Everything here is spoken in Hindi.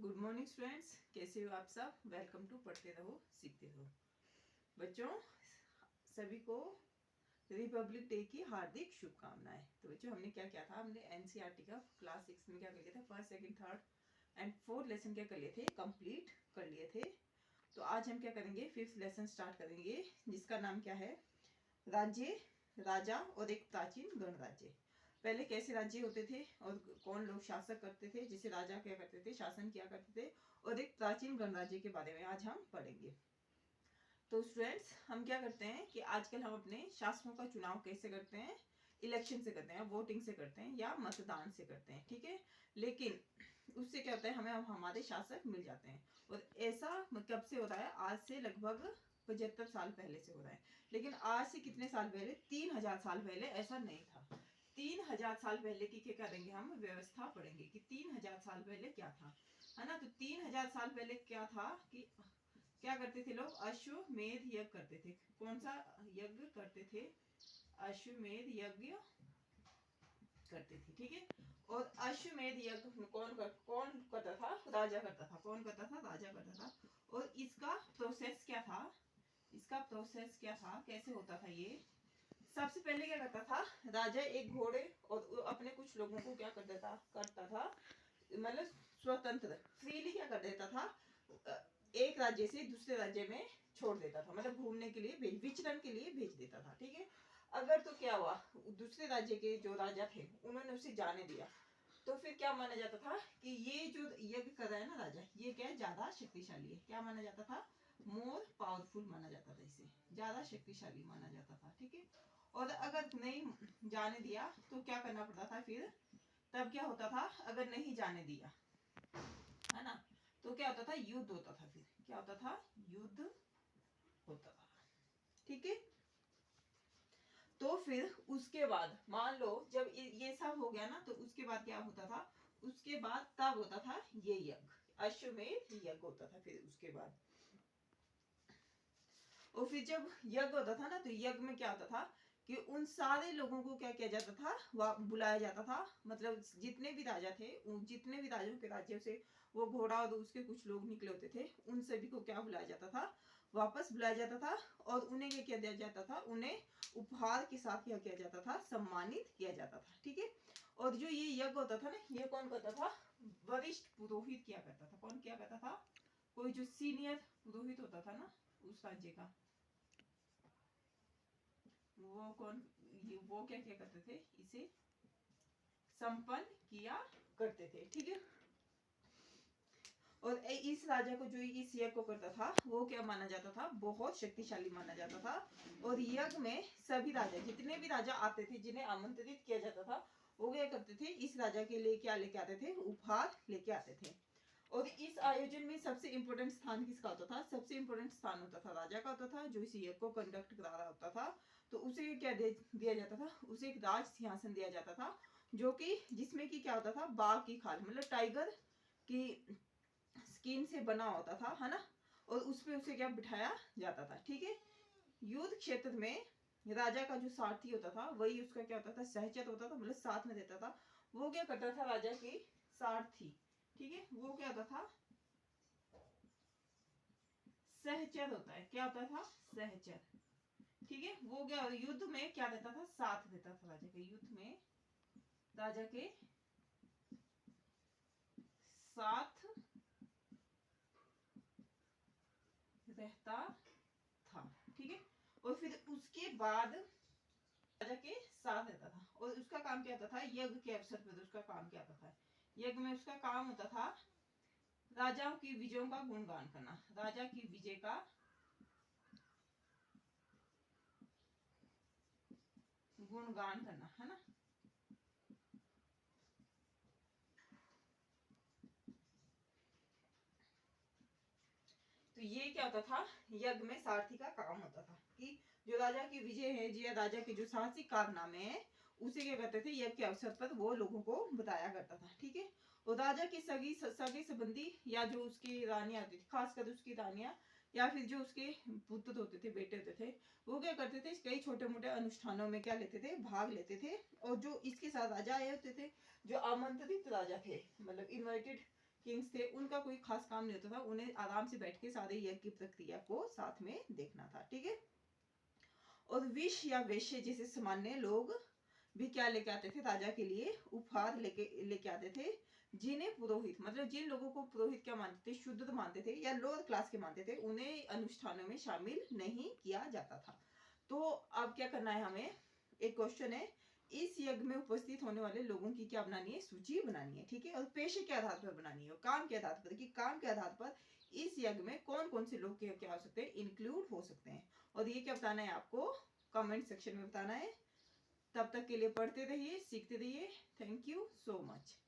गुड मॉर्निंग स्टूडेंट्स, कैसे हो आप सब। वेलकम टू पढ़ते रहो सीखते रहो। बच्चों, सभी को रिपब्लिक डे की हार्दिक शुभकामनाएं। तो बच्चों, हमने क्या किया था, हमने एनसीईआरटी का क्लास 6 में क्या कर लिया था, first second third and fourth lesson क्या कर लिए थे, कंप्लीट कर लिए थे। तो आज हम क्या करेंगे, फिफ्थ लेसन स्टार्ट करेंगे, जिसका नाम क्या है, राज्य, राजा और एक प्राचीन गणराज्य। पहले कैसे राज्य होते थे और कौन लोग शासक करते थे, जिसे राजा क्या करते थे, शासन किया करते थे, और एक प्राचीन गणराज्य के बारे में आज हम पढ़ेंगे। तो स्टूडेंट्स, हम क्या करते हैं कि आजकल हम अपने शासकों का चुनाव कैसे करते हैं, इलेक्शन से करते हैं, वोटिंग से करते हैं या मतदान से करते हैं, ठीक है। लेकिन उससे क्या होता है, हमें हमारे शासक मिल जाते हैं। और ऐसा कब से हो रहा है, आज से लगभग 75 साल पहले से हो रहा है। लेकिन आज से कितने साल पहले, 3000 साल पहले ऐसा नहीं था। 3000 साल पहले की क्या करेंगे, हम व्यवस्था पढ़ेंगे कि 3000 साल पहले क्या था, है ना। तो 3000 साल पहले क्या था कि क्या करते थे लोग, अश्वमेध यज्ञ करते थे। कौन सा यज्ञ करते थे, अश्वमेध यज्ञ करते थे, ठीक है। और अश्वमेध यज्ञ कौन करता था, राजा करता था। कौन करता था, राजा करता था। और इसका प्रोसेस क्या था, इसका प्रोसेस क्या था, कैसे होता था ये। सबसे पहले क्या करता था, राजा एक घोड़े और अपने कुछ लोगों को क्या करता था, मतलब स्वतंत्र फ्रीली क्या कर देता था, एक राज्य से दूसरे राज्य में छोड़ देता था, मतलब घूमने के लिए विचरण के लिए भेज देता था, ठीक है। अगर तो क्या हुआ, दूसरे राज्य के जो राजा थे उन्होंने उसे जाने दिया, तो फिर क्या माना जाता था कि ये जो यज्ञ कर रहा है ना राजा, ये क्या है, ज्यादा शक्तिशाली है। क्या माना जाता था, मोर पावरफुल माना जाता था, इसे ज्यादा शक्तिशाली माना जाता था, ठीक है। और अगर नहीं जाने दिया तो क्या करना पड़ता था फिर, तब क्या होता था, अगर नहीं जाने दिया, है ना, तो क्या होता था, युद्ध होता था। फिर क्या होता था, युद्ध होता था, ठीक है। तो फिर उसके बाद मान लो जब ये सब हो गया ना, तो उसके बाद क्या होता था, उसके बाद तब होता था ये यज्ञ, अश्वमेध यज्ञ होता था। फिर उसके बाद और फिर जब यज्ञ होता था ना, तो यज्ञ में क्या होता था कि उन सारे लोगों को क्या किया जाता था, वह बुलाया जाता था। मतलब जितने भी राजा थे, जितने भी राजाओं के राज्यों से वो घोड़ा और उसके कुछ लोग निकले होते थे, उन सभी को क्या बुलाया जाता था, वापस बुलाया जाता था। और उन्हें क्या किया दिया जाता था, उन्हें उपहार के साथ क्या किया जाता था, सम्मानित किया जाता था, ठीक है। और जो ये यज्ञ होता था ना, ये कौन करता था, वरिष्ठ पुरोहित किया करता था। कौन किया करता था, कोई जो सीनियर पुरोहित होता था ना उस राज्य का, वो क्या क्या करते थे, इसे संपन्न किया करते थे, ठीक है। और इस राजा को, जो इस यज्ञ को करता था, वो क्या माना जाता था, बहुत शक्तिशाली माना जाता था। और यज्ञ में सभी राजा, जितने भी राजा आते थे, जिन्हें आमंत्रित किया जाता था, वो क्या करते थे, इस राजा के लिए क्या लेके आते थे, उपहार लेके आते थे। और इस आयोजन में सबसे इंपॉर्टेंट स्थान किसका होता था, सबसे इंपॉर्टेंट स्थान होता था राजा का होता था, जो इस यज्ञ को कंडक्ट करा रहा होता था। तो उसे क्या दिया जाता था, उसे एक राज सिंहासन दिया जाता था, जो कि जिसमें कि क्या होता था, बाघ की खाल, मतलब टाइगर की स्किन से बना होता था, है ना। और उस पे उसे क्या बिठाया जाता था, ठीक है। युद्ध क्षेत्र में राजा का जो सारथी होता था, वही उसका क्या होता था, सहचर होता था, मतलब साथ में देता था। वो क्या करता था, राजा की सारथी, ठीक है, वो क्या होता था, सहचर होता है। क्या होता था, सहचर, ठीक है। वो क्या युद्ध में क्या देता था, साथ देता था राजा के, युद्ध में राजा के साथ रहता था, ठीक है। और फिर उसके बाद राजा के साथ रहता था। और उसका काम क्या होता था, यज्ञ के अवसर पर उसका काम क्या होता था, यज्ञ में उसका काम होता था राजाओं की विजयों का गुणगान करना, राजा की विजय का गुणगान करना, है ना। तो ये क्या होता था, यज्ञ में सारथी का काम होता था कि जो राजा की विजय है, या राजा के जो साहसिक कारनामे हैं, उसे क्या करते थे, यज्ञ के अवसर पर वो लोगों को बताया करता था, ठीक है। और राजा की सगी संबंधी, या जो उसकी रानियां होती थी, खासकर उसकी रानियां, या फिर जो उसके पुत्र होते थे, बेटे होते थे, वो क्या करते थे, कई छोटे मोटे अनुष्ठानों में क्या लेते थे, भाग लेते थे। और जो इसके साथ राजा आए होते थे, जो आमंत्रित राजा थे, मतलब इनवाइटेड किंग्स थे, उनका कोई खास काम नहीं होता था, उन्हें आराम से बैठ के सारे यज्ञ की प्रक्रिया को साथ में देखना था। ठीक है। और विष या वेश्य जैसे सामान्य लोग भी क्या लेके आते थे, राजा के लिए उपहार लेके आते थे, जिन्हें पुरोहित, मतलब जिन लोगों को पुरोहित क्या मानते थे, शुद्ध मानते थे या लोअर क्लास के मानते थे, उन्हें अनुष्ठानों में शामिल नहीं किया जाता था। तो अब क्या करना है हमें, एक क्वेश्चन है, इस यज्ञ में उपस्थित होने वाले लोगों की क्या बनानी है, सूची बनानी है। ठीक है। और पेशे के आधार पर बनानी है, और काम के आधार पर, कि काम के आधार पर इस यज्ञ में कौन कौन से लोग क्या हो सकते हैं, इंक्लूड हो सकते हैं। और ये क्या बताना है आपको, कमेंट सेक्शन में बताना है। तब तक के लिए पढ़ते रहिए, सीखते रहिए। Thank you so much.